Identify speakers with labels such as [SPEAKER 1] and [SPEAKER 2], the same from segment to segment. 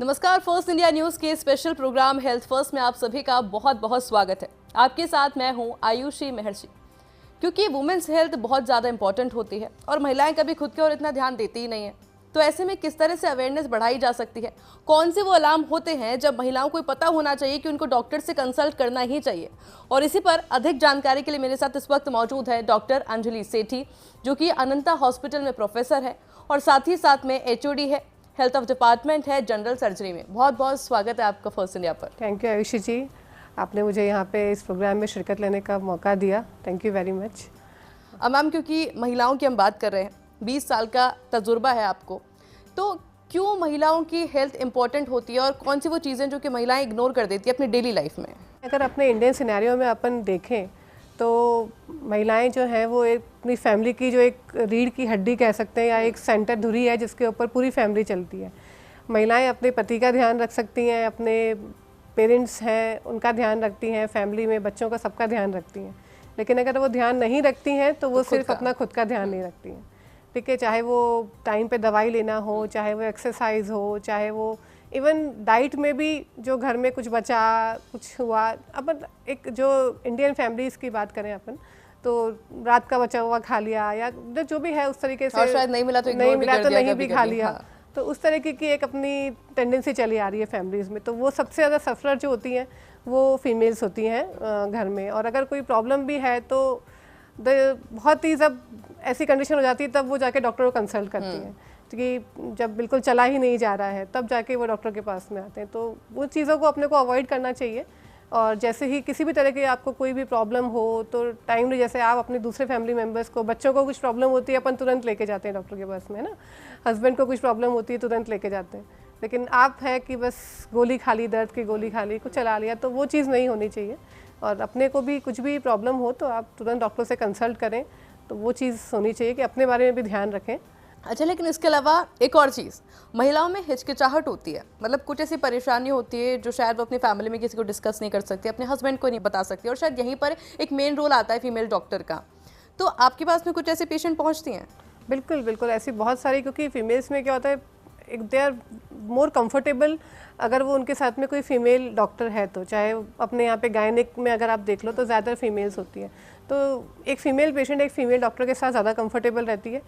[SPEAKER 1] नमस्कार। First India news के special programme health first में आप सभी का बहुत बहुत स्वागत है। आपके साथ मैं हूं आयुषी महर्षि। क्योंकि वुमेन्स हेल्थ बहुत ज़्यादा इंपॉर्टेंट होती है और महिलाएं कभी खुद की ओर इतना ध्यान देती ही नहीं है, तो ऐसे में किस तरह से अवेयरनेस बढ़ाई जा सकती है, कौन से वो अलार्म होते हैं जब महिलाओं को पता होना चाहिए कि उनको डॉक्टर से कंसल्ट करना ही चाहिए। और इसी पर अधिक जानकारी के लिए मेरे साथ इस वक्त मौजूद है डॉक्टर अंजलि सेठी, जो कि अनंता हॉस्पिटल में प्रोफेसर है और साथ ही साथ में HOD है, हेल्थ ऑफ डिपार्टमेंट है जनरल सर्जरी में। बहुत बहुत स्वागत है आपका फर्स्ट इंडिया पर।
[SPEAKER 2] थैंक यू आयुषी जी, आपने मुझे यहाँ पे इस प्रोग्राम में शिरकत लेने का मौका दिया। Thank you very much.
[SPEAKER 1] Ma'am, क्योंकि महिलाओं की हम बात कर रहे हैं, 20 साल का तजुर्बा है आपको, तो क्यों महिलाओं की हेल्थ इंपॉर्टेंट होती है और कौन सी वो चीज़ें जो कि महिलाएं इग्नोर कर देती है अपनी डेली लाइफ में?
[SPEAKER 2] अगर अपने इंडियन सिनेरियो में अपन देखें तो महिलाएं जो हैं वो एक अपनी फैमिली की जो एक रीढ़ की हड्डी कह सकते हैं या एक सेंटर धुरी है जिसके ऊपर पूरी फैमिली चलती है। महिलाएं अपने पति का ध्यान रख सकती हैं, अपने पेरेंट्स हैं उनका ध्यान रखती हैं, फैमिली में बच्चों का सबका ध्यान रखती हैं। लेकिन अगर वो ध्यान नहीं रखती हैं तो वो सिर्फ अपना खुद का ध्यान नहीं रखती हैं। ठीक है, चाहे वो टाइम पे दवाई लेना हो, चाहे वो एक्सरसाइज हो, चाहे वो इवन डाइट में भी जो घर में कुछ बचा कुछ हुआ। अपन एक जो इंडियन फैमिलीज़ की बात करें अपन तो रात का बचा हुआ खा लिया या जो भी है उस तरीके से,
[SPEAKER 1] और शायद नहीं मिला तो
[SPEAKER 2] नहीं भी खा लिया। हाँ। तो उस तरीके की एक अपनी टेंडेंसी चली आ रही है फैमिलीज़ में। तो वो सबसे ज़्यादा सफ़रर जो होती हैं वो फीमेल्स होती हैं घर में। और अगर कोई प्रॉब्लम भी है तो बहुत ही जब ऐसी कंडीशन हो जाती है तब वो जाके डॉक्टर को कंसल्ट करती हैं, क्योंकि जब बिल्कुल चला ही नहीं जा रहा है तब जाके वो डॉक्टर के पास में आते हैं। तो वो चीज़ों को अपने को अवॉइड करना चाहिए। और जैसे ही किसी भी तरह की आपको कोई भी प्रॉब्लम हो तो टाइमली, जैसे आप अपने दूसरे फैमिली मेम्बर्स को, बच्चों को कुछ प्रॉब्लम होती है अपन तुरंत लेके जाते हैं डॉक्टर के पास में, है ना। हस्बैंड को कुछ प्रॉब्लम होती है तुरंत लेके जाते हैं। लेकिन आप है कि बस गोली खा ली, दर्द की गोली खा ली, कुछ चला लिया, तो वो चीज़ नहीं होनी चाहिए। और अपने को भी कुछ भी प्रॉब्लम हो तो आप तुरंत डॉक्टर से कंसल्ट करें। तो वो चीज़ होनी चाहिए कि अपने बारे में भी ध्यान रखें।
[SPEAKER 1] अच्छा, लेकिन इसके अलावा एक और चीज़, महिलाओं में हिचकिचाहट होती है, मतलब कुछ ऐसी परेशानी होती है जो शायद वो अपनी फैमिली में किसी को डिस्कस नहीं कर सकती, अपने हस्बैंड को नहीं बता सकती, और शायद यहीं पर एक मेन रोल आता है फीमेल डॉक्टर का। तो आपके पास में कुछ ऐसे पेशेंट पहुँचती हैं?
[SPEAKER 2] बिल्कुल बिल्कुल, ऐसी बहुत सारी, क्योंकि फीमेल्स में क्या होता है, एक दे आर मोर कंफर्टेबल अगर वो उनके साथ में कोई फीमेल डॉक्टर है तो। चाहे अपने यहाँ पे गायनिक में अगर आप देख लो तो ज़्यादा फीमेल्स होती है, तो एक फ़ीमेल पेशेंट एक फ़ीमेल डॉक्टर के साथ ज़्यादा कंफर्टेबल रहती है।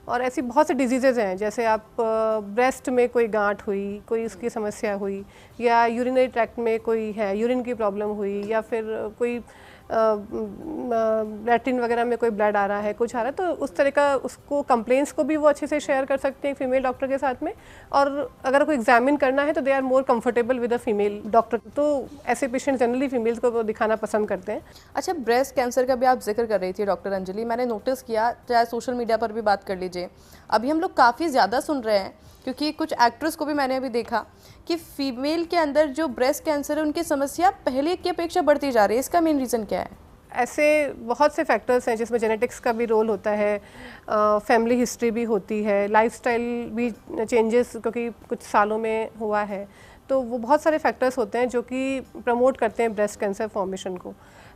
[SPEAKER 2] और ऐसी बहुत से डिजीज़ेज़ हैं, जैसे आप ब्रेस्ट में कोई गांठ हुई, कोई उसकी समस्या हुई, या यूरिनरी ट्रैक्ट में कोई है, यूरिन की प्रॉब्लम हुई, या फिर कोई लैट्रिन वगैरह में कोई ब्लड आ रहा है, कुछ आ रहा है, तो उस तरह का उसको कंप्लेंट्स को भी वो अच्छे से शेयर कर सकते हैं फीमेल डॉक्टर के साथ में। और अगर कोई एग्जामिन करना है तो they are more comfortable with a female doctor. तो ऐसे पेशेंट जनरली फीमेल्स को दिखाना पसंद करते हैं।
[SPEAKER 1] अच्छा, ब्रेस्ट कैंसर का भी आप जिक्र कर रही थी डॉक्टर अंजलि, मैंने नोटिस किया, चाहे सोशल मीडिया पर भी बात कर लीजिए, अभी हम लोग काफ़ी ज़्यादा सुन रहे हैं, क्योंकि कुछ एक्ट्रेस को भी मैंने अभी देखा कि फीमेल के अंदर जो ब्रेस्ट कैंसर है उनकी समस्या पहले की अपेक्षा बढ़ती जा रही है। इसका मेन रीज़न क्या है?
[SPEAKER 2] ऐसे बहुत से फैक्टर्स हैं जिसमें जेनेटिक्स का भी रोल होता है, फैमिली हिस्ट्री भी होती है, लाइफस्टाइल भी चेंजेस क्योंकि कुछ सालों में हुआ है। तो वो बहुत सारे फैक्टर्स होते हैं जो कि प्रमोट करते हैं ब्रेस्ट कैंसर फॉर्मेशन को।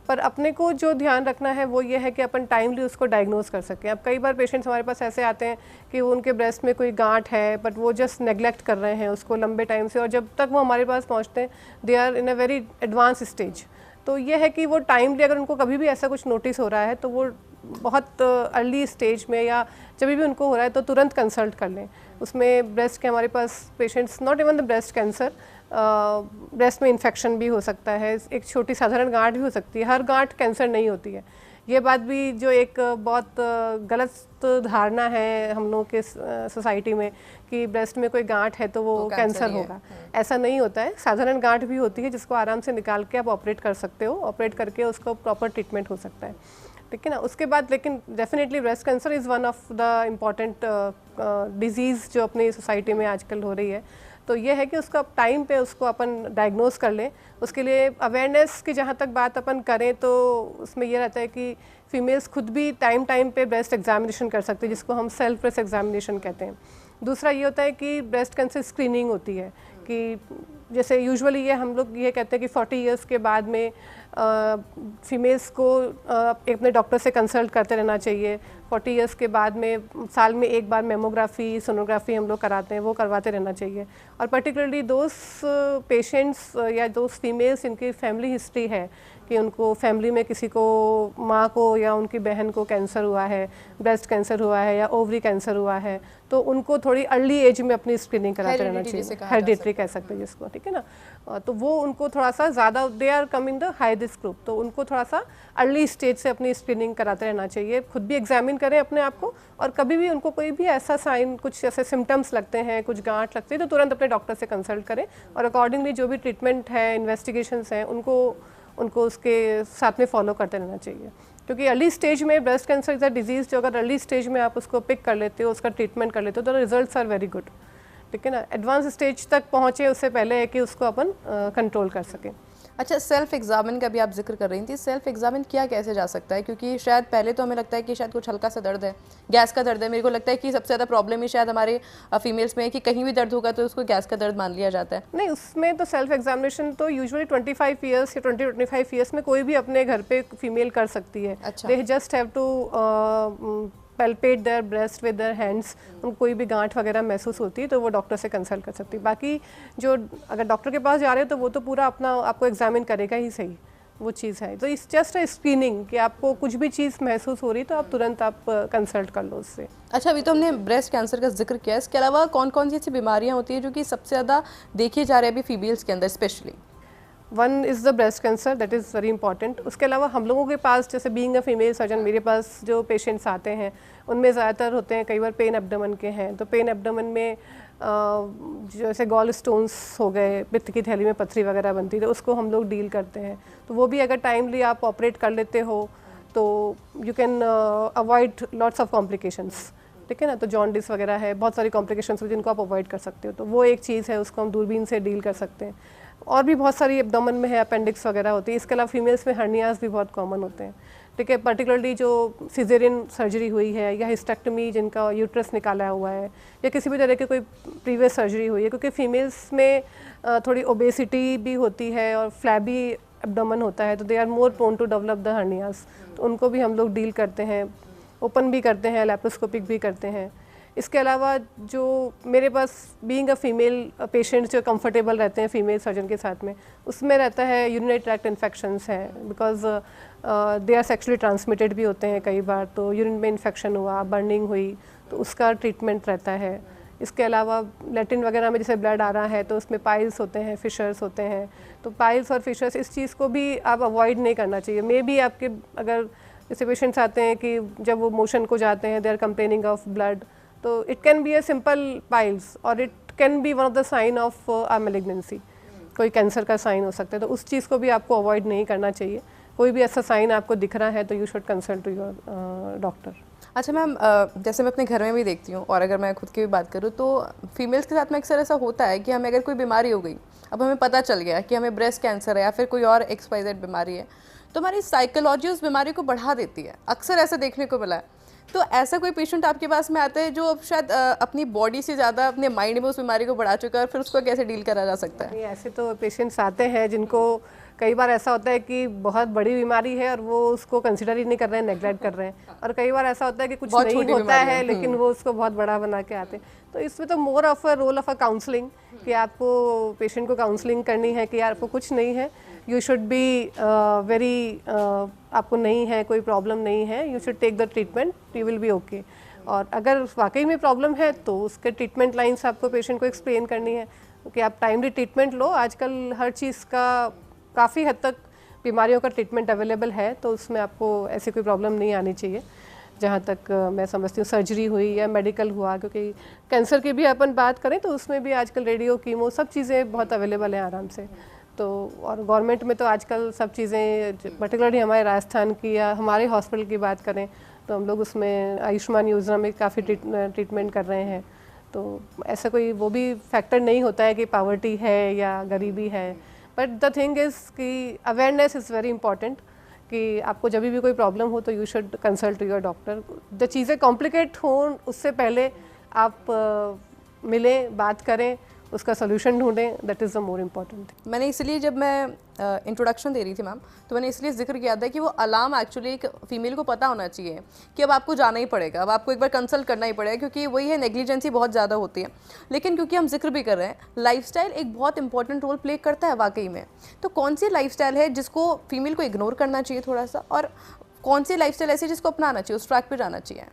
[SPEAKER 2] पर अपने को जो ध्यान रखना है वो ये है कि अपन टाइमली उसको डायग्नोज कर सकें। अब कई बार पेशेंट्स हमारे पास ऐसे आते हैं कि वो उनके ब्रेस्ट में कोई गांठ है बट वो जस्ट नेग्लेक्ट कर रहे हैं उसको लंबे टाइम से, और जब तक वो हमारे पास पहुंचते हैं they are in a very advance stage. तो ये है कि वो टाइमली अगर उनको कभी भी ऐसा कुछ नोटिस हो रहा है तो वो बहुत अर्ली स्टेज में या जब भी उनको हो रहा है तो तुरंत कंसल्ट कर लें। उसमें ब्रेस्ट के हमारे पास patients, not even the breast cancer, breast में इन्फेक्शन भी हो सकता है, एक छोटी साधारण गांठ भी हो सकती है, हर गांठ कैंसर नहीं होती है। ये बात भी जो एक बहुत गलत धारणा है हम लोगों के सोसाइटी में कि ब्रेस्ट में कोई गांठ है तो वो कैंसर होगा, ऐसा नहीं होता है। साधारण गांठ भी होती है जिसको आराम से निकाल के आप ऑपरेट कर सकते हो, ऑपरेट करके उसको प्रॉपर ट्रीटमेंट हो सकता है, ठीक है ना। उसके बाद लेकिन definitely breast cancer is one of the important disease जो अपनी सोसाइटी में आजकल हो रही है। तो ये है कि उसका टाइम पे उसको अपन डायग्नोज कर लें। उसके लिए अवेयरनेस की जहाँ तक बात अपन करें तो उसमें ये रहता है कि फीमेल्स खुद भी टाइम पे ब्रेस्ट एग्जामिनेशन कर सकते हैं, जिसको हम सेल्फ ब्रेस्ट एग्जामिनेशन कहते हैं। दूसरा ये होता है कि ब्रेस्ट कैंसर स्क्रीनिंग होती है कि जैसे यूजुअली ये हम लोग ये कहते हैं कि 40 इयर्स के बाद में फीमेल्स को अपने डॉक्टर से कंसल्ट करते रहना चाहिए। 40 इयर्स के बाद में साल में एक बार मेमोग्राफी, सोनोग्राफी हम लोग कराते हैं, वो करवाते रहना चाहिए। और पर्टिकुलरली दोस्त पेशेंट्स या दोस्त फीमेल्स इनकी फैमिली हिस्ट्री है कि उनको फैमिली में किसी को, माँ को या उनकी बहन को कैंसर हुआ है, ब्रेस्ट कैंसर हुआ है या ओवरी कैंसर हुआ है, तो उनको थोड़ी अर्ली एज में अपनी स्क्रीनिंग कराते रहना चाहिए। हेरिडिटरी कह सकते हैं जिसको, ठीक है ना। तो वो उनको थोड़ा सा ज़्यादा, they are coming the high risk group, तो उनको थोड़ा सा अर्ली स्टेज से अपनी स्क्रीनिंग कराते रहना चाहिए। खुद भी एग्जामिन करें अपने आप को, और कभी भी उनको कोई भी ऐसा साइन, कुछ ऐसे सिम्टम्स लगते हैं, कुछ गांठ लगती है, तो तुरंत अपने डॉक्टर से कंसल्ट करें और अकॉर्डिंगली जो भी ट्रीटमेंट है, इन्वेस्टिगेशंस हैं, उनको उसके साथ में फॉलो करते रहना चाहिए। क्योंकि अर्ली स्टेज में breast cancer is a disease जो अगर अर्ली स्टेज में आप उसको पिक कर लेते हो, उसका ट्रीटमेंट कर लेते हो, तो रिजल्ट्स आर वेरी गुड, ठीक है ना। एडवांस स्टेज तक पहुँचे उससे पहले है कि उसको अपन कंट्रोल कर सकें।
[SPEAKER 1] अच्छा, सेल्फ एग्जामिन का भी आप जिक्र कर रही थी, सेल्फ एग्जामिन किया कैसे जा सकता है? क्योंकि शायद पहले तो हमें लगता है कि शायद कुछ हल्का सा दर्द है, गैस का दर्द है। मेरे को लगता है कि सबसे ज़्यादा प्रॉब्लम ही शायद हमारे फीमेल्स में है कि कहीं भी दर्द होगा तो उसको गैस का दर्द मान लिया जाता है।
[SPEAKER 2] नहीं, उसमें तो सेल्फ एग्जामिनेशन तो यूजुअली 25 ईयर्स या 20-25 ईयर्स में कोई भी अपने घर पे फीमेल कर सकती है।
[SPEAKER 1] अच्छा।
[SPEAKER 2] They just have to palpate their breast with their hands. उनको कोई भी गांठ वगैरह महसूस होती है तो वो डॉक्टर से कंसल्ट कर सकती है। बाकी जो अगर डॉक्टर के पास जा रहे हो तो वो तो पूरा अपना आपको एग्जामिन करेगा ही सही, वो चीज़ है। तो इट्स जस्ट अ स्क्रीनिंग कि आपको कुछ भी चीज़ महसूस हो रही तो आप तुरंत आप कंसल्ट कर लो उससे।
[SPEAKER 1] अच्छा, अभी तो हमने ब्रेस्ट कैंसर का जिक्र किया, इसके अलावा कौन कौन सी ऐसी बीमारियाँ होती हैं जो कि सबसे ज़्यादा देखी जा रही है अभी फीमेल्स के अंदर specially?
[SPEAKER 2] One is the breast cancer, that is very important. उसके अलावा हम लोगों के पास, जैसे बीइंग अ फीमेल सर्जन, मेरे पास जो पेशेंट्स आते हैं उनमें ज़्यादातर होते हैं, कई बार पेन एब्डोमेन के हैं। तो पेन एब्डोमेन में जैसे गॉल स्टोन्स हो गए, पित्त की थैली में पथरी वगैरह बनती है, तो उसको हम लोग डील करते हैं। तो वो भी अगर टाइमली आप ऑपरेट कर लेते हो तो you can avoid lots of complications, ठीक है ना। तो जॉन्डिस वगैरह है, बहुत सारी कॉम्प्लिकेशंस जिनको आप अवॉइड कर सकते हो, तो वो एक चीज़ है, उसको हम दूरबीन से डील कर सकते हैं। और भी बहुत सारी एब्डोमेन में है, अपेंडिक्स वगैरह होती है। इसके अलावा फीमेल्स में हर्नियाज भी बहुत कॉमन होते हैं, ठीक है। पर्टिकुलरली जो सिजेरियन सर्जरी हुई है या हिस्टेक्टमी, जिनका यूट्रस निकाला हुआ है, या किसी भी तरह की कोई प्रीवियस सर्जरी हुई है, क्योंकि फीमेल्स में थोड़ी ओबेसिटी भी होती है और फ्लैबी एब्डोमेन होता है, तो they are more prone to develop the hernias. तो उनको भी हम लोग डील करते हैं, ओपन भी करते हैं, लैप्रोस्कोपिक भी करते हैं। इसके अलावा जो मेरे पास बीइंग अ फीमेल पेशेंट जो कंफर्टेबल रहते हैं फीमेल सर्जन के साथ में, उसमें रहता है यूरिनरी ट्रैक्ट इन्फेक्शंस हैं, because they are sexually transmitted भी होते हैं कई बार। तो यूरिन में इन्फेक्शन हुआ, बर्निंग हुई, तो उसका ट्रीटमेंट रहता है। इसके अलावा लैट्रिन वगैरह में जैसे ब्लड आ रहा है तो उसमें पाइल्स होते हैं, फिशर्स होते हैं। तो पाइल्स और फिशर्स, इस चीज़ को भी आप अवॉइड नहीं करना चाहिए। मे बी आपके अगर जैसे पेशेंट्स आते हैं कि जब वो मोशन को जाते हैं, they are complaining of blood, तो it can be a simple piles और it can be one of the sign of a malignancy, कोई कैंसर का साइन हो सकता है। तो उस चीज़ को भी आपको अवॉइड नहीं करना चाहिए। कोई भी ऐसा साइन आपको दिख रहा है तो you should consult to your doctor.
[SPEAKER 1] अच्छा मैम, जैसे मैं अपने घर में भी देखती हूँ और अगर मैं खुद की भी बात करूँ तो फीमेल्स के साथ में अक्सर ऐसा होता है कि हमें अगर कोई बीमारी हो गई, अब हमें पता चल गया कि हमें ब्रेस्ट कैंसर है या फिर कोई और XYZ बीमारी है, तो हमारी साइकोलॉजी उस बीमारी को बढ़ा देती है। अक्सर ऐसा देखने को मिला है। तो ऐसा कोई पेशेंट आपके पास में आता है जो अब शायद अपनी बॉडी से ज़्यादा अपने माइंड में उस बीमारी को बढ़ा चुका है, और फिर उसको कैसे डील करा जा सकता है?
[SPEAKER 2] नहीं, ऐसे तो पेशेंट्स आते हैं जिनको कई बार ऐसा होता है कि बहुत बड़ी बीमारी है और वो उसको कंसिडर ही नहीं कर रहे हैं, नेग्लेक्ट कर रहे हैं। और कई बार ऐसा होता है कि कुछ नहीं होता है लेकिन वो उसको बहुत बड़ा बना के आते हैं। तो इसमें तो more of a role of a counselling, कि आपको पेशेंट को काउंसलिंग करनी है कि यार आपको कुछ नहीं है, यू शुड बी वेरी, आपको नहीं है, कोई प्रॉब्लम नहीं है, you should take the treatment, you will be okay. और अगर वाकई में प्रॉब्लम है तो उसके ट्रीटमेंट लाइन्स आपको पेशेंट को एक्सप्लेन करनी है कि आप टाइमली ट्रीटमेंट लो। आजकल हर चीज़ का काफ़ी हद तक बीमारियों का ट्रीटमेंट अवेलेबल है, तो उसमें आपको ऐसी कोई प्रॉब्लम नहीं आनी चाहिए। जहाँ तक मैं समझती हूँ सर्जरी हुई या मेडिकल हुआ, क्योंकि कैंसर की भी अपन बात करें तो उसमें भी आजकल रेडियो, कीमो, सब चीज़ें बहुत अवेलेबल हैं आराम से। तो और गवर्नमेंट में तो आजकल सब चीज़ें, पर्टिकुलरली हमारे राजस्थान की या हमारे हॉस्पिटल की बात करें तो हम लोग उसमें आयुष्मान योजना में काफ़ी ट्रीटमेंट कर रहे हैं। तो ऐसा कोई वो भी फैक्टर नहीं होता है कि पावर्टी है या गरीबी है, बट द थिंग इज़ कि अवेयरनेस इज़ वेरी इंपॉर्टेंट, कि आपको जब भी कोई प्रॉब्लम हो तो you should consult your doctor. जो चीज़ें कॉम्प्लिकेट हों उससे पहले आप मिलें, बात करें, उसका सोल्यूशन ढूंढें, that is the more important.
[SPEAKER 1] मैंने इसलिए जब मैं इंट्रोडक्शन दे रही थी मैम, तो मैंने इसलिए जिक्र किया था कि वो अलार्म एक्चुअली एक फीमेल को पता होना चाहिए कि अब आपको जाना ही पड़ेगा, अब आपको एक बार कंसल्ट करना ही पड़ेगा, क्योंकि वही है, नेग्लिजेंसी बहुत ज़्यादा होती है। लेकिन क्योंकि हम जिक्र भी कर रहे हैं, लाइफस्टाइल एक बहुत इंपॉर्टेंट रोल प्ले करता है वाकई में। तो कौन सी लाइफस्टाइल है जिसको फीमेल को इग्नोर करना चाहिए थोड़ा सा, और कौन सी लाइफस्टाइल ऐसी जिसको अपनाना चाहिए, उस ट्रैक पे जाना चाहिए?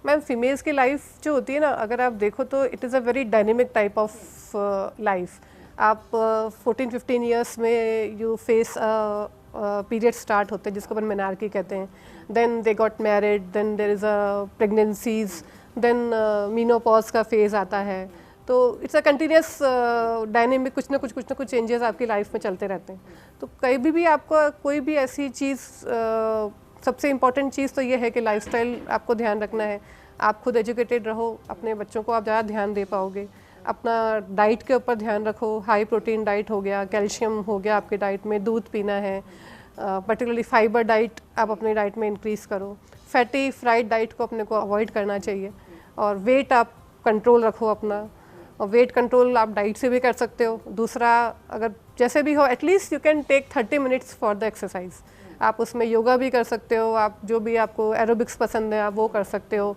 [SPEAKER 2] मैम फीमेल्स की लाइफ जो होती है ना, अगर आप देखो तो it is a very dynamic type of life. आप 14-15 ईयर्स में यू फेस पीरियड स्टार्ट होते हैं जिसको अपन मेनार्की कहते हैं, then they got married, then there is a pregnancies, then menopause का फेज़ आता है। तो इट्स अ कंटिन्यूस डायनेमिक, कुछ ना कुछ चेंजेस आपकी लाइफ में चलते रहते हैं। तो कहीं भी आपको कोई भी ऐसी चीज़, सबसे इम्पॉर्टेंट चीज़ तो ये है कि लाइफस्टाइल आपको ध्यान रखना है। आप खुद एजुकेटेड रहो, अपने बच्चों को आप ज़्यादा ध्यान दे पाओगे। अपना डाइट के ऊपर ध्यान रखो, हाई प्रोटीन डाइट हो गया, कैल्शियम हो गया आपके डाइट में, दूध पीना है, पर्टिकुलरली फाइबर डाइट आप अपनी डाइट में इंक्रीज़ करो। फैटी फ्राइड डाइट को अपने को अवॉइड करना चाहिए, और वेट आप कंट्रोल रखो अपना, और वेट कंट्रोल आप डाइट से भी कर सकते हो। दूसरा, अगर जैसे भी हो, at least you can take 30 minutes for the exercise. आप उसमें योगा भी कर सकते हो, आप जो भी आपको एरोबिक्स पसंद है आप वो कर सकते हो।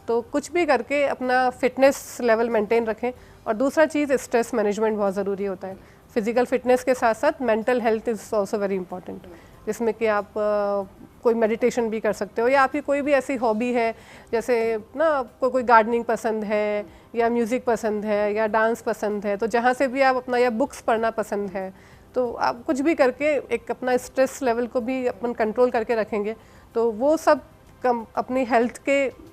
[SPEAKER 2] तो कुछ भी करके अपना फिटनेस लेवल मेंटेन रखें। और दूसरा चीज़, स्ट्रेस मैनेजमेंट बहुत ज़रूरी होता है। फिजिकल फिटनेस के साथ साथ mental health is also very important, जिसमें कि आप कोई मेडिटेशन भी कर सकते हो, या आपकी कोई भी ऐसी हॉबी है, जैसे ना आपको कोई गार्डनिंग पसंद है, या म्यूज़िक पसंद है, या डांस पसंद है, तो जहाँ से भी आप अपना, या बुक्स पढ़ना पसंद है, तो आप कुछ भी करके एक अपना स्ट्रेस लेवल को भी अपन कंट्रोल करके रखेंगे, तो वो सब कम अपनी हेल्थ के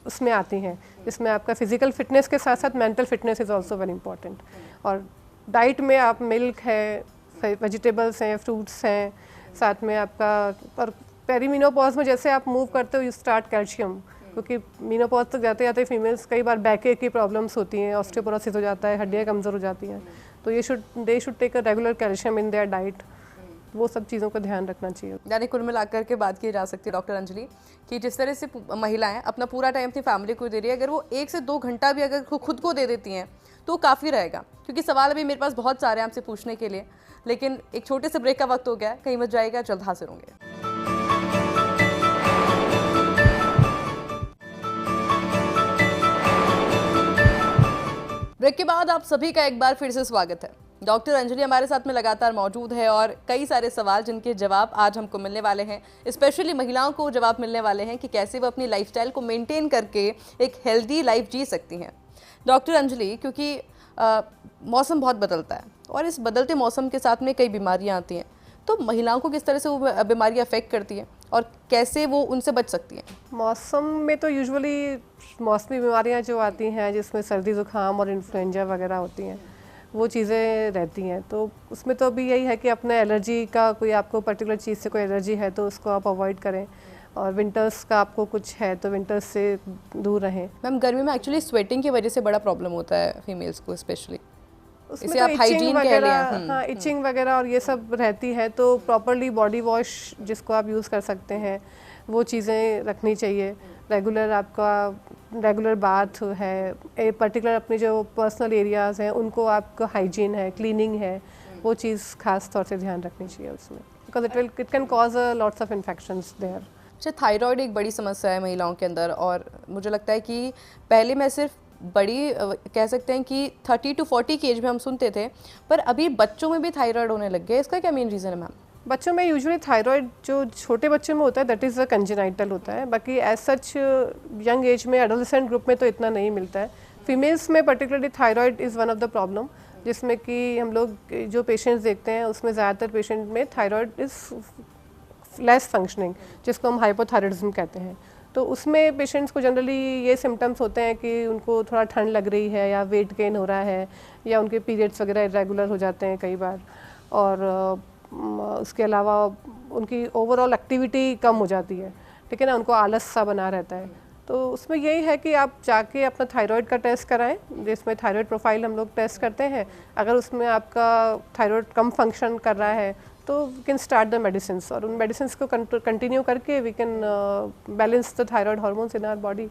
[SPEAKER 2] उसमें आती हैं, जिसमें आपका फिजिकल फिटनेस के साथ साथ mental fitness is also very important. और डाइट में आप मिल्क है, वेजिटेबल्स हैं, फ्रूट्स हैं, साथ में आपका, और पेरीमीनोपॉज में जैसे आप मूव करते हो यू स्टार्ट कैल्शियम, क्योंकि मीनोपॉज तक जाते जाते फीमेल्स कई बार बैक एक की प्रॉब्लम्स होती हैं, ऑस्टियोपोरोसिस हो जाता है, हड्डियाँ कमज़ोर हो जाती हैं, तो they should take a regular calcium in their diet. वो सब चीज़ों का ध्यान रखना चाहिए।
[SPEAKER 1] यानी कुल मिलाकर के बात की जा सकती है डॉक्टर अंजलि कि जिस तरह से महिलाएं अपना पूरा टाइम अपनी फैमिली को दे रही है, अगर वो 1 से 2 घंटा भी अगर खुद को दे देती हैं तो काफ़ी रहेगा। क्योंकि सवाल अभी मेरे पास बहुत सारे हैं आपसे पूछने के लिए, लेकिन एक छोटे से ब्रेक का वक्त हो गया है, कहीं मत जाएगा, जल्द हाजिर होंगे। ब्रेक के बाद आप सभी का एक बार फिर से स्वागत है। डॉक्टर अंजलि हमारे साथ में लगातार मौजूद है, और कई सारे सवाल जिनके जवाब आज हमको मिलने वाले हैं, स्पेशली महिलाओं को जवाब मिलने वाले हैं कि कैसे वो अपनी लाइफस्टाइल को मेंटेन करके एक हेल्दी लाइफ जी सकती हैं। डॉक्टर अंजलि, क्योंकि मौसम बहुत बदलता है, और इस बदलते मौसम के साथ में कई बीमारियाँ आती हैं, तो महिलाओं को किस तरह से वो बीमारियाँ अफेक्ट करती हैं और कैसे वो उनसे बच सकती हैं?
[SPEAKER 2] मौसम में तो यूजुअली मौसमी बीमारियां जो आती हैं, जिसमें सर्दी ज़ुकाम और इन्फ्लुएंजा वगैरह होती हैं, वो चीज़ें रहती हैं। तो उसमें तो अभी यही है कि अपने एलर्जी का, कोई आपको पर्टिकुलर चीज़ से कोई एलर्जी है तो उसको आप अवॉइड करें, और विंटर्स का आपको कुछ है तो विंटर्स से दूर रहें।
[SPEAKER 1] मैम, गर्मी में एक्चुअली स्वेटिंग की वजह से बड़ा प्रॉब्लम होता है फीमेल्स को स्पेशली,
[SPEAKER 2] उसमें
[SPEAKER 1] इसे
[SPEAKER 2] तो
[SPEAKER 1] आप हाइजीन कह लिया।
[SPEAKER 2] हाँ, इचिंग वगैरह और ये सब रहती है, तो प्रॉपरली बॉडी वॉश जिसको आप यूज़ कर सकते हैं वो चीज़ें रखनी चाहिए। रेगुलर आपका रेगुलर बाथ है, पर्टिकुलर अपनी जो पर्सनल एरियाज़ हैं उनको आपका हाइजीन है, क्लीनिंग है, वो चीज़ खास तौर से ध्यान रखनी चाहिए उसमें, because it can cause lots of infections there.
[SPEAKER 1] अच्छा, थायराइड एक बड़ी समस्या है महिलाओं के अंदर, और मुझे लगता है कि पहले मैं सिर्फ बड़ी कह सकते हैं कि 30 to 40 की एज में हम सुनते थे, पर अभी बच्चों में भी थायराइड होने लग गया। इसका क्या मेन रीज़न है मैम?
[SPEAKER 2] बच्चों में यूजुअली थायराइड जो छोटे बच्चों में होता है दैट इज़ अ कंजेनाइटल होता है, बाकी एज सच यंग एज में एडोलेसेंट ग्रुप में तो इतना नहीं मिलता है। फीमेल्स में particularly thyroid is one of the problem, जिसमें कि हम लोग जो पेशेंट्स देखते हैं उसमें ज़्यादातर पेशेंट में थायराइड इज़ लेस फंक्शनिंग, जिसको हम हाइपोथायराइडिज्म कहते हैं। तो उसमें पेशेंट्स को जनरली ये सिम्टम्स होते हैं कि उनको थोड़ा ठंड लग रही है, या वेट गेन हो रहा है, या उनके पीरियड्स वगैरह इरेगुलर हो जाते हैं कई बार, और उसके अलावा उनकी ओवरऑल एक्टिविटी कम हो जाती है, ठीक है ना, उनको आलस सा बना रहता है। तो उसमें यही है कि आप जाके अपना थायराइड का टेस्ट कराएं, जिसमें थायराइड प्रोफाइल हम लोग टेस्ट करते हैं। अगर उसमें आपका थायराइड कम फंक्शन कर रहा है तो we can start the medicine, और उन मेडिसिन को कंटिन्यू करके we can balance the thyroid hormones in our body.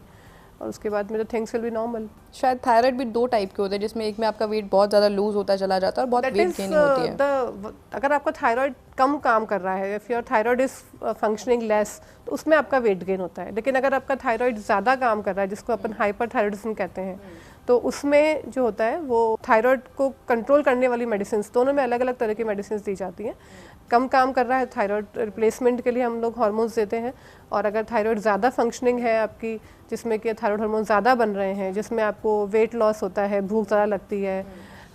[SPEAKER 2] और उसके बाद में the things will be normal.
[SPEAKER 1] शायद थायराइड भी 2 टाइप के होते हैं, जिसमें एक में आपका वेट बहुत ज़्यादा लूज होता चला जाता है और बहुत वेट गेनिंग होती है।
[SPEAKER 2] अगर आपका थायराइड कम काम कर रहा है, if your thyroid is functioning less, तो उसमें आपका वेट गेन होता है। लेकिन अगर आपका थायराइड ज़्यादा काम कर रहा है, जिसको अपन हाइपरथायराइडिज्म कहते हैं, तो उसमें जो होता है वो थायराइड को कंट्रोल करने वाली मेडिसिन, दोनों में अलग अलग तरह की मेडिसिन दी जाती हैं। कम काम कर रहा है थायराइड रिप्लेसमेंट के लिए हम लोग हार्मोन्स देते हैं, और अगर थायराइड ज़्यादा फंक्शनिंग है आपकी, जिसमें कि थायराइड हार्मोन ज़्यादा बन रहे हैं, जिसमें आपको वेट लॉस होता है, भूख ज़्यादा लगती है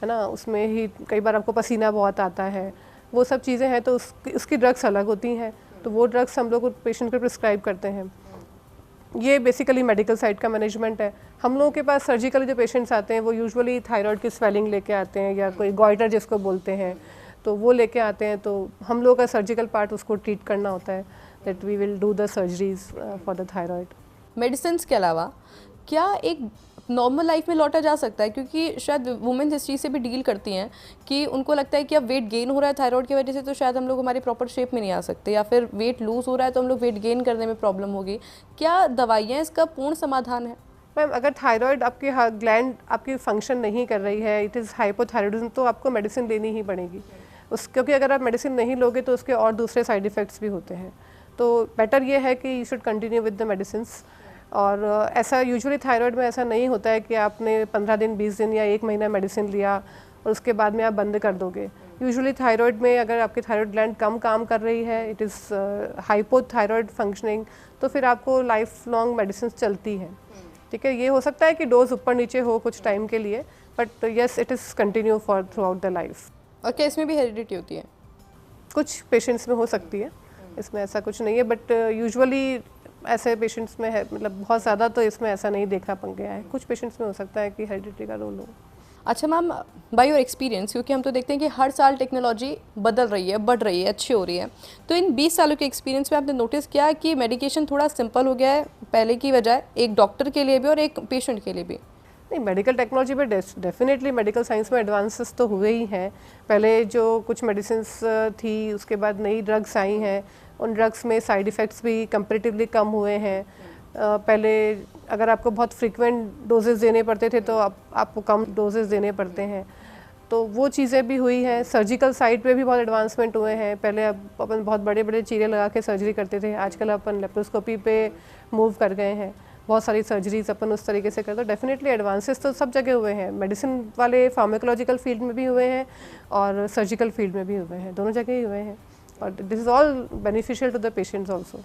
[SPEAKER 2] ना, उसमें ही कई बार आपको पसीना बहुत आता है, वो सब चीज़ें हैं, तो उसकी ड्रग्स अलग होती हैं। तो वो ड्रग्स हम लोग पेशेंट को प्रिस्क्राइब करते हैं। ये बेसिकली मेडिकल साइड का मैनेजमेंट है। हम लोगों के पास सर्जिकली जो पेशेंट्स आते हैं वो यूजुअली थायराइड की स्वेलिंग लेके आते हैं, या कोई गॉइटर जिसको बोलते हैं, तो वो लेके आते हैं। तो हम लोगों का सर्जिकल पार्ट उसको ट्रीट करना होता है, that we will do the surgeries for the thyroid.
[SPEAKER 1] Medicine के अलावा क्या एक नॉर्मल लाइफ में लौटा जा सकता है? क्योंकि शायद वुमेन्स इस चीज़ से भी डील करती हैं कि उनको लगता है कि अब वेट गेन हो रहा है थायराइड की वजह से, तो शायद हम लोग हमारी प्रॉपर शेप में नहीं आ सकते, या फिर वेट लूज हो रहा है तो हम लोग वेट गेन करने में प्रॉब्लम होगी। क्या दवाइयाँ इसका पूर्ण समाधान है?
[SPEAKER 2] मैम, अगर थायराइड आपकी ग्लैंड आपकी फंक्शन नहीं कर रही है, इट इज़ हाइपोथायराइडिज्म, तो आपको मेडिसिन लेनी ही पड़ेगी क्योंकि अगर आप मेडिसिन नहीं लोगे तो उसके और दूसरे साइड इफ़ेक्ट्स भी होते हैं। तो बेटर ये है कि you should continue with the medicines. और ऐसा यूजुअली थायराइड में ऐसा नहीं होता है कि आपने 15 दिन 20 दिन या 1 महीना मेडिसिन लिया और उसके बाद में आप बंद कर दोगे। यूजुअली थायराइड में अगर आपकी थायराइड ग्लैंड कम काम कर रही है, इट इज़ हाइपोथायराइड फंक्शनिंग, तो फिर आपको लाइफ लॉन्ग मेडिसिन चलती हैं। ठीक है, ये हो सकता है कि डोज ऊपर नीचे हो कुछ टाइम के लिए, but yes it is continue for through out the life.
[SPEAKER 1] और क्या इसमें भी हेरिडिटी होती है?
[SPEAKER 2] कुछ पेशेंट्स में हो सकती है, इसमें ऐसा कुछ नहीं है, बट यूजुअली ऐसे पेशेंट्स में है, मतलब बहुत ज़्यादा तो इसमें ऐसा नहीं देखा गया है। कुछ पेशेंट्स में हो सकता है कि हेरिडिटी का रोल हो।
[SPEAKER 1] अच्छा मैम, बाय योर एक्सपीरियंस, क्योंकि हम तो देखते हैं कि हर साल टेक्नोलॉजी बदल रही है, बढ़ रही है, अच्छी हो रही है, तो इन 20 सालों के एक्सपीरियंस में आपने नोटिस किया कि मेडिकेशन थोड़ा सिंपल हो गया है पहले की बजाय, एक डॉक्टर के लिए भी और एक पेशेंट के लिए भी?
[SPEAKER 2] नहीं, मेडिकल टेक्नोलॉजी में डेफिनेटली मेडिकल साइंस में एडवांसेस तो हुए ही हैं। पहले जो कुछ मेडिसिन्स थी, उसके बाद नई ड्रग्स आई हैं, उन ड्रग्स में साइड इफ़ेक्ट्स भी कंपैरेटिवली कम हुए हैं। पहले अगर आपको बहुत फ्रीक्वेंट डोजेस देने पड़ते थे तो आपको कम डोजेस देने पड़ते हैं, तो वो चीज़ें भी हुई हैं। सर्जिकल साइड पे भी बहुत एडवांसमेंट हुए हैं। पहले अपन बहुत बड़े बड़े चीरे लगा के सर्जरी करते थे, आजकल अपन लेप्रोस्कोपी पे मूव कर गए हैं। बहुत सारी सर्जरीज अपन उस तरीके से करते हैं। डेफिनेटली एडवांसेस तो सब जगह हुए हैं, मेडिसिन वाले फार्माकोलॉजिकल फील्ड में भी हुए हैं और सर्जिकल फील्ड में भी हुए हैं, दोनों जगह ही हुए हैं, और this is all beneficial to the patients also.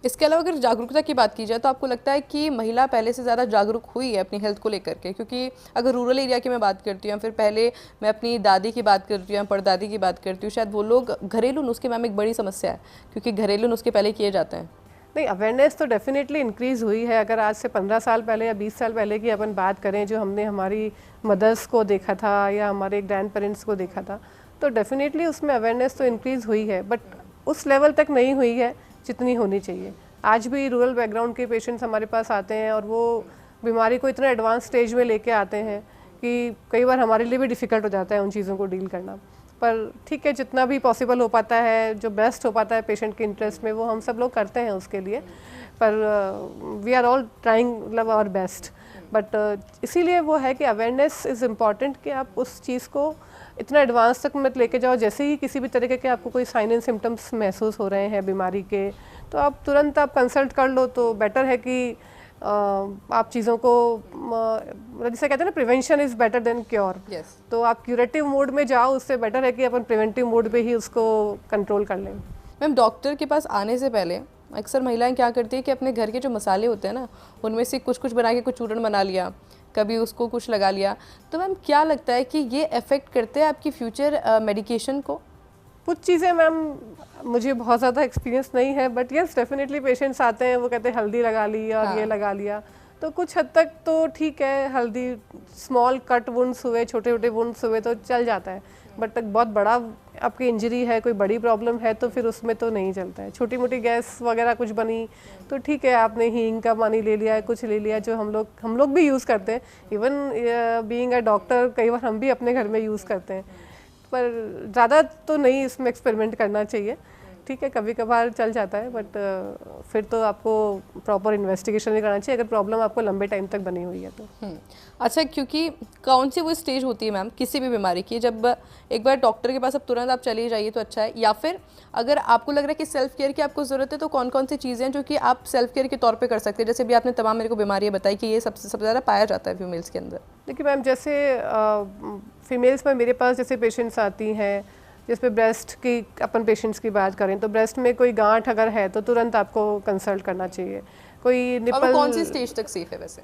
[SPEAKER 1] इसके अलावा अगर जागरूकता की बात की जाए तो आपको लगता है कि महिला पहले से ज़्यादा जागरूक हुई है अपनी हेल्थ को लेकर के? क्योंकि अगर रूरल एरिया की मैं बात करती हूँ, फिर पहले मैं अपनी दादी की बात करती हूँ, परदादी की बात करती हूँ, शायद वो लोग घरेलू नुस्खे, मैम एक बड़ी समस्या है क्योंकि घरेलू नुस्खे पहले किए जाते हैं।
[SPEAKER 2] नहीं, अवेयरनेस तो डेफिनेटली इंक्रीज़ हुई है। अगर आज से 15 साल पहले या 20 साल पहले की अपन बात करें, जो हमने हमारी मदर्स को देखा था या हमारे ग्रैंड पेरेंट्स को देखा था, तो डेफिनेटली उसमें अवेयरनेस तो इंक्रीज़ हुई है, बट उस लेवल तक नहीं हुई है जितनी होनी चाहिए। आज भी रूरल बैकग्राउंड के पेशेंट्स हमारे पास आते हैं और वो बीमारी को इतना एडवांस स्टेज में लेके आते हैं कि कई बार हमारे लिए भी डिफ़िकल्ट हो जाता है उन चीज़ों को डील करना। पर ठीक है, जितना भी पॉसिबल हो पाता है, जो बेस्ट हो पाता है पेशेंट के इंटरेस्ट में, वो हम सब लोग करते हैं उसके लिए। पर वी आर ऑल ट्राइंग मतलब आवर बेस्ट। बट इसीलिए वो है कि अवेयरनेस इज़ इम्पॉर्टेंट कि आप उस चीज़ को इतना एडवांस तक मत लेके जाओ। जैसे ही किसी भी तरीके के आपको कोई साइन एंड सिम्टम्स महसूस हो रहे हैं बीमारी के, तो आप तुरंत कंसल्ट कर लो, तो बेटर है कि आप चीज़ों को जैसे कहते हैं ना, prevention is better than cure. तो आप क्यूरेटिव मोड में जाओ, उससे बेटर है कि अपन प्रिवेंटिव मोड पे ही उसको कंट्रोल कर लें।
[SPEAKER 1] मैम, डॉक्टर के पास आने से पहले अक्सर महिलाएं क्या करती है कि अपने घर के जो मसाले होते हैं ना, उनमें से कुछ कुछ बना के कुछ चूरन बना लिया, कभी उसको कुछ लगा लिया, तो मैम क्या लगता है कि ये अफेक्ट करते हैं आपकी फ्यूचर मेडिकेशन को?
[SPEAKER 2] कुछ चीज़ें मैम मुझे बहुत ज़्यादा एक्सपीरियंस नहीं है, बट यस डेफिनेटली पेशेंट्स आते हैं, वो कहते हैं हल्दी लगा ली और ये लगा लिया, तो कुछ हद तक तो ठीक है, हल्दी स्मॉल कट वुंड्स हुए, छोटे छोटे वुंड्स हुए तो चल जाता है, बट बहुत बड़ा आपकी इंजरी है, कोई बड़ी प्रॉब्लम है, तो फिर उसमें तो नहीं चलता है। छोटी मोटी गैस वगैरह कुछ बनी तो ठीक है, आपने हींग का पानी ले लिया, कुछ ले लिया, जो हम लोग भी यूज़ करते हैं। इवन बीइंग अ डॉक्टर कई बार हम भी अपने घर में यूज़ करते हैं, पर ज़्यादा तो नहीं इसमें एक्सपेरिमेंट करना चाहिए। ठीक है, कभी कभार चल जाता है, बट फिर तो आपको प्रॉपर इन्वेस्टिगेशन नहीं करना चाहिए अगर प्रॉब्लम आपको लंबे टाइम तक बनी हुई है तो।
[SPEAKER 1] अच्छा, क्योंकि कौन सी वो स्टेज होती है मैम किसी भी बीमारी की जब एक बार डॉक्टर के पास अब तुरंत आप चले जाइए तो अच्छा है, या फिर अगर आपको लग रहा है कि सेल्फ केयर की आपको ज़रूरत है तो कौन कौन सी चीज़ें हैं जो कि आप सेल्फ केयर के तौर पे कर सकते हैं? जैसे भी आपने तमाम मेरे को बीमारियाँ बताई कि ये सबसे ज़्यादा पाया जाता है फीमेल्स के अंदर।
[SPEAKER 2] देखिए मैम, जैसे फीमेल्स में मेरे पास जैसे पेशेंट्स आती हैं जिस पे ब्रेस्ट की अपन पेशेंट्स की बात करें तो ब्रेस्ट में कोई गांठ अगर है तो तुरंत आपको कंसल्ट करना चाहिए। कोई निपल,
[SPEAKER 1] कौन सी स्टेज तक सेफ है वैसे?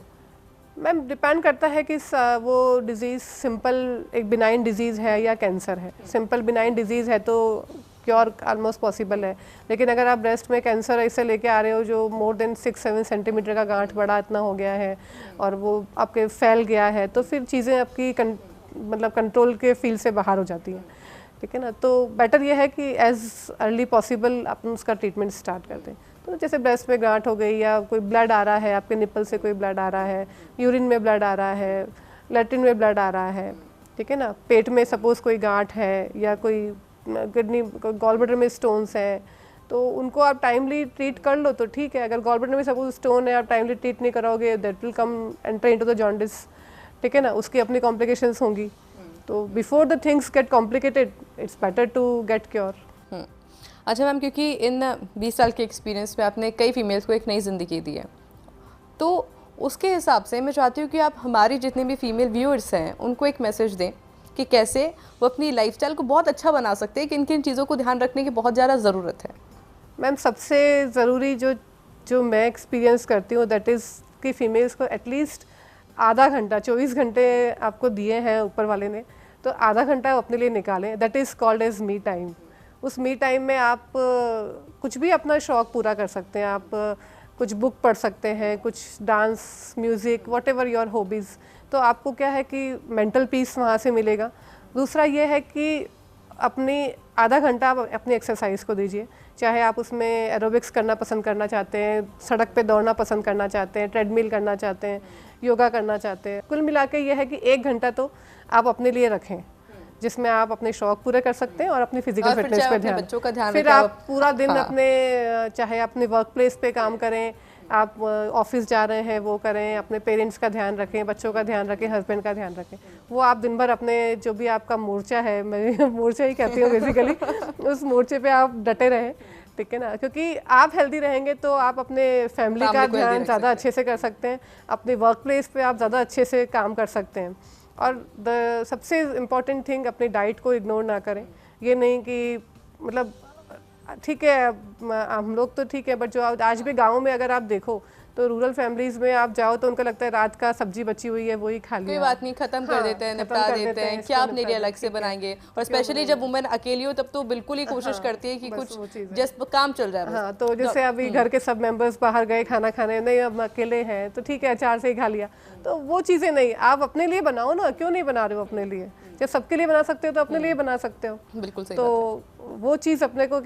[SPEAKER 2] मैम डिपेंड करता है कि वो डिजीज़ सिंपल एक बिनाइन डिजीज़ है या कैंसर है। सिंपल बिनाइन डिजीज़ है तो क्योर ऑलमोस्ट पॉसिबल है, लेकिन अगर आप ब्रेस्ट में कैंसर ऐसे लेके आ रहे हो जो मोर देन 6-7 सेंटीमीटर का गांठ बड़ा इतना हो गया है और वो आपके फैल गया है तो फिर चीज़ें आपकी मतलब कंट्रोल के फील्ड से बाहर हो जाती हैं, ठीक है ना। तो बेटर ये है कि एज अर्ली पॉसिबल अपन उसका ट्रीटमेंट स्टार्ट कर दें। तो जैसे ब्रेस्ट में गांठ हो गई या कोई ब्लड आ रहा है, आपके निपल से कोई ब्लड आ रहा है, यूरिन में ब्लड आ रहा है, लैट्रिन में ब्लड आ रहा है, ठीक है ना। पेट में सपोज़ कोई गांठ है या कोई किडनी गॉल ब्लैडर में स्टोन्स हैं तो उनको आप टाइमली ट्रीट कर लो तो ठीक है। अगर गॉल ब्लैडर में सपोज स्टोन है, आप टाइमली ट्रीट नहीं कराओगे that will come enter into the jaundice, ठीक है ना, उसकी अपनी कॉम्प्लिकेशंस होंगी। तो before the things get complicated it's better to get cure.
[SPEAKER 1] अच्छा मैम, क्योंकि इन 20 साल के एक्सपीरियंस में आपने कई फीमेल्स को एक नई ज़िंदगी दी है, तो उसके हिसाब से मैं चाहती हूँ कि आप हमारी जितने भी फीमेल व्यूअर्स हैं उनको एक मैसेज दें कि कैसे वो अपनी लाइफस्टाइल को बहुत अच्छा बना सकते हैं, किन किन चीज़ों को ध्यान रखने की बहुत ज़्यादा ज़रूरत है।
[SPEAKER 2] मैम सबसे ज़रूरी जो मैं एक्सपीरियंस करती हूँ दैट इज़ कि फीमेल्स को एटलीस्ट आधा घंटा, 24 घंटे आपको दिए हैं ऊपर वाले ने, तो आधा घंटा अपने लिए निकालें। That is called as me time. उस मी टाइम में आप कुछ भी अपना शौक़ पूरा कर सकते हैं। आप कुछ बुक पढ़ सकते हैं, कुछ dance, music, what ever your hobbies. तो आपको क्या है कि मेंटल पीस वहाँ से मिलेगा। दूसरा ये है कि अपनी आधा घंटा आप अपनी एक्सरसाइज को दीजिए, चाहे आप उसमें एरोबिक्स करना पसंद करना चाहते हैं, सड़क पे दौड़ना पसंद करना चाहते हैं, ट्रेडमिल करना चाहते हैं, योगा करना चाहते हैं। कुल मिला के ये है कि 1 घंटा तो आप अपने लिए रखें जिसमें आप अपने शौक पूरे कर सकते हैं और अपनी फिजिकल फिटनेस पे ध्यान। फिर आप पूरा दिन अपने चाहे अपने वर्क प्लेस पे काम करें, आप ऑफिस जा रहे हैं वो करें, अपने पेरेंट्स का ध्यान रखें, बच्चों का ध्यान रखें, हस्बैंड का ध्यान रखें। वो आप दिन भर अपने जो भी आपका मोर्चा है, मैं मोर्चा ही कहती हूँ बेसिकली, उस मोर्चे पे आप डटे रहें, ठीक है ना। क्योंकि आप हेल्दी रहेंगे तो आप अपने फैमिली का ध्यान ज़्यादा अच्छे से कर सकते हैं, अपने वर्क प्लेस पे आप ज़्यादा अच्छे से काम कर सकते हैं। और सबसे इम्पॉर्टेंट थिंग, अपनी डाइट को इग्नोर ना करें। ये नहीं कि मतलब ठीक है हम लोग तो ठीक है, बट जो आज भी गाँव में अगर आप देखो तो रूरल फैमिलीज में आप जाओ तो उनको लगता है रात का सब्जी बची हुई है वही खा लिया,
[SPEAKER 1] कोई बात नहीं, खत्म कर देते हैं, निपटा देते हैं, क्या अपने लिए अलग से बनाएंगे। और स्पेशली जब वुमेन अकेली हो तब तो बिल्कुल ही कोशिश करती है कि कुछ जस्ट काम चल रहा है।
[SPEAKER 2] हाँ, तो जैसे अभी घर के सब मेंबर्स बाहर गए खाना खाने, नहीं हम अकेले हैं तो ठीक है अचार से ही खा लिया, तो वो चीज़ें नहीं, आप अपने लिए बनाओ ना, क्यों नहीं बना रहे हो अपने लिए? जब सबके लिए बना सकते हो तो अपने लिए बना सकते हो।
[SPEAKER 1] बिल्कुल सही।
[SPEAKER 2] तो वो चीज़ अपने को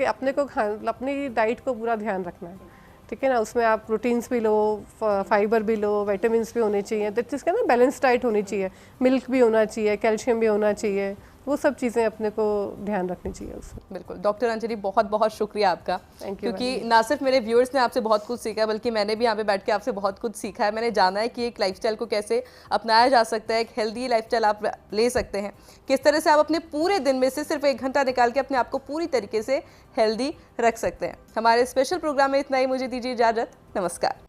[SPEAKER 2] अपनी डाइट को पूरा ध्यान रखना है, ठीक है ना। उसमें आप प्रोटीन्स भी लो, फाइबर भी लो, विटामिन्स भी होने चाहिए, तो जिसका ना बैलेंस डाइट होनी चाहिए, मिल्क भी होना चाहिए, कैल्शियम भी होना चाहिए, वो सब चीज़ें अपने को ध्यान रखनी चाहिए उसमें।
[SPEAKER 1] बिल्कुल डॉक्टर अंजलि, बहुत बहुत शुक्रिया आपका, क्योंकि ना सिर्फ मेरे व्यूअर्स ने आपसे बहुत कुछ सीखा बल्कि मैंने भी यहाँ पे बैठ के आपसे बहुत कुछ सीखा है। मैंने जाना है कि एक लाइफस्टाइल को कैसे अपनाया जा सकता है, एक हेल्दी लाइफस्टाइल आप ले सकते हैं, किस तरह से आप अपने पूरे दिन में से सिर्फ 1 घंटा निकाल के अपने आप को पूरी तरीके से हेल्दी रख सकते हैं। हमारे स्पेशल प्रोग्राम में इतना ही, मुझे दीजिए इजाज़त, नमस्कार।